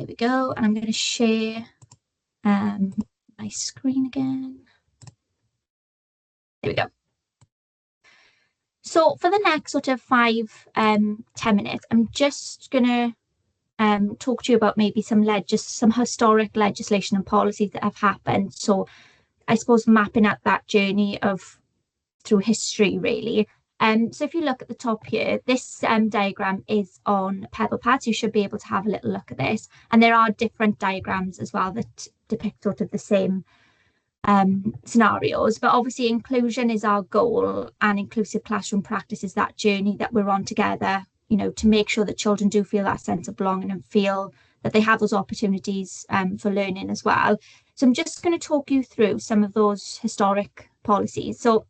There we go. And I'm going to share my screen again. There we go. So for the next sort of 10 minutes, I'm just going to talk to you about maybe some historic legislation and policies that have happened. So I suppose mapping out that journey through history, really. So if you look at the top here, this diagram is on Pebble Pad, so you should be able to have a little look at this. And there are different diagrams as well that depict sort of the same scenarios, but obviously inclusion is our goal, and inclusive classroom practice is that journey that we're on together, you know, to make sure that children do feel that sense of belonging and feel that they have those opportunities for learning as well. So I'm just going to talk you through some of those historic policies. So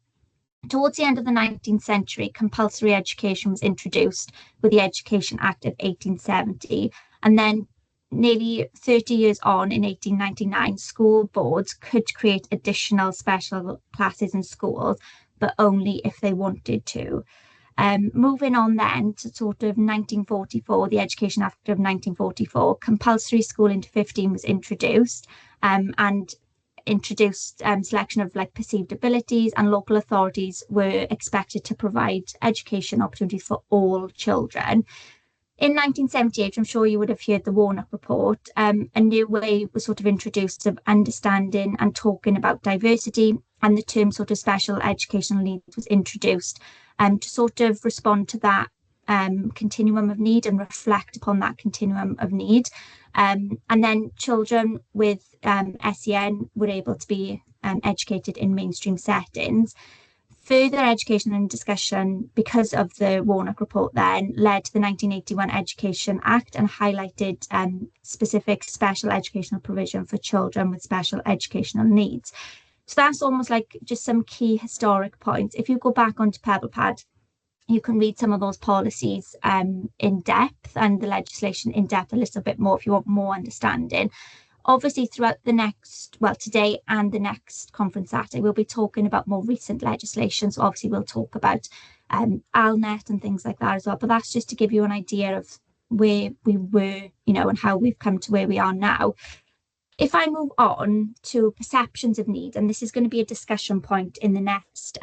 towards the end of the 19th century, compulsory education was introduced with the Education Act of 1870, and then nearly 30 years on, in 1899, school boards could create additional special classes in schools, but only if they wanted to. Moving on then to sort of 1944, the Education Act of 1944, compulsory schooling to 15 was introduced, and introduced selection of like perceived abilities, and local authorities were expected to provide education opportunities for all children. In 1978, I'm sure you would have heard the Warnock Report, a new way was sort of introduced of understanding and talking about diversity, and the term sort of special educational needs was introduced to sort of respond to that continuum of need and reflect upon that continuum of need. And then children with SEN were able to be educated in mainstream settings. Further education and discussion, because of the Warnock Report, then led to the 1981 Education Act and highlighted specific special educational provision for children with special educational needs. So that's almost like just some key historic points. If you go back onto Pebble Pad, you can read some of those policies in depth, and the legislation in depth a little bit more if you want more understanding. Obviously, throughout the next, well, today and the next conference Saturday, we'll be talking about more recent legislation. So obviously we'll talk about ALNet and things like that as well. But that's just to give you an idea of where we were, you know, and how we've come to where we are now. If I move on to perceptions of need, and this is going to be a discussion point in the next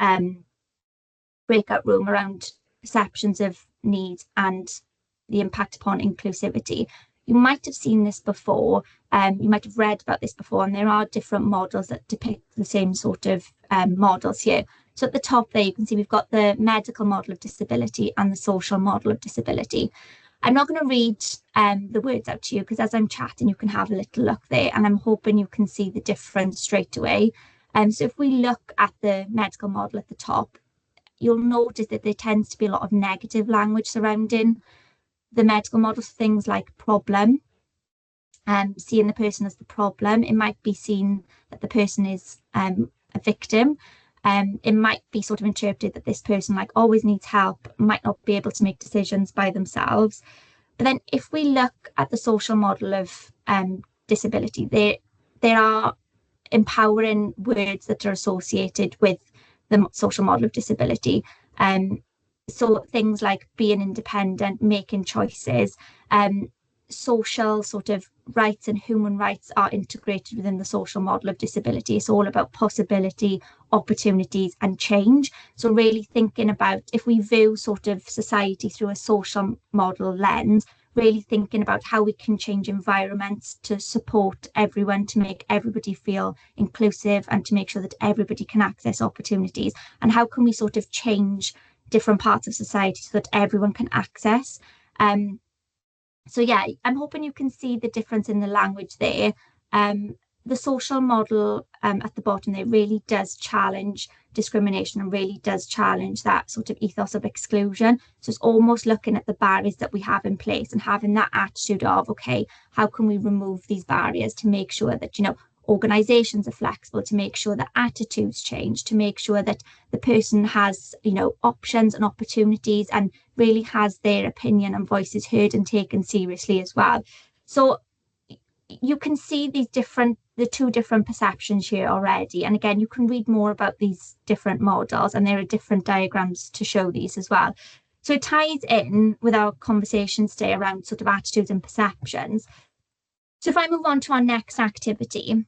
breakout room around perceptions of need and the impact upon inclusivity. You might have seen this before, you might have read about this before, and there are different models that depict the same sort of models here. So at the top there, you can see we've got the medical model of disability and the social model of disability. I'm not going to read the words out to you, because as I'm chatting, you can have a little look there, and I'm hoping you can see the difference straight away. So if we look at the medical model at the top, you'll notice that there tends to be a lot of negative language surrounding the medical models, things like problem, seeing the person as the problem. It might be seen that the person is a victim. It might be sort of interpreted that this person like always needs help, might not be able to make decisions by themselves. But then if we look at the social model of disability, there are empowering words that are associated with the social model of disability. So things like being independent, making choices, social sort of rights and human rights are integrated within the social model of disability. It's all about possibility, opportunities, and change. So really thinking about, if we view sort of society through a social model lens, really thinking about how we can change environments to support everyone, to make everybody feel inclusive, and to make sure that everybody can access opportunities, and how can we sort of change different parts of society so that everyone can access. So yeah, I'm hoping you can see the difference in the language there. The social model at the bottom there really does challenge discrimination and really does challenge that sort of ethos of exclusion. So it's almost looking at the barriers that we have in place and having that attitude of, okay, how can we remove these barriers to make sure that, you know, organizations are flexible, to make sure that attitudes change, to make sure that the person has, you know, options and opportunities and really has their opinion and voices heard and taken seriously as well. So you can see the two different perceptions here already. And again, you can read more about these different models, and there are different diagrams to show these as well. So it ties in with our conversations today around sort of attitudes and perceptions. So if I move on to our next activity,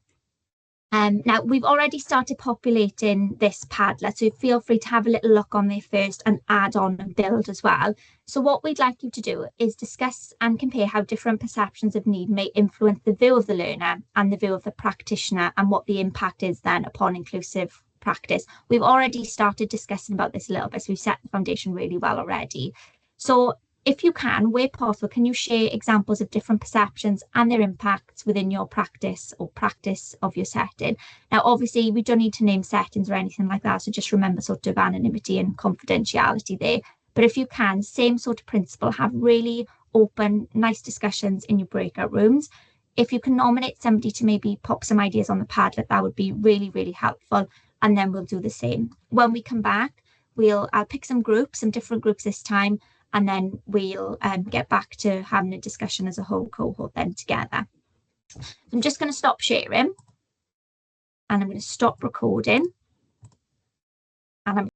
now we've already started populating this Padlet, so feel free to have a little look on there first and add on and build as well. So what we'd like you to do is discuss and compare how different perceptions of need may influence the view of the learner and the view of the practitioner, and what the impact is then upon inclusive practice. We've already started discussing about this a little bit, so we've set the foundation really well already. So if you can, where possible, can you share examples of different perceptions and their impacts within your practice or practice of your setting? Now, obviously, we don't need to name settings or anything like that, so just remember sort of anonymity and confidentiality there. But if you can, same sort of principle, have really open, nice discussions in your breakout rooms. If you can nominate somebody to maybe pop some ideas on the Padlet, that would be really, really helpful. And then we'll do the same. When we come back, I'll pick some groups, some different groups this time, and then we'll get back to having a discussion as a whole cohort then together. I'm just going to stop sharing, and I'm going to stop recording, and I'm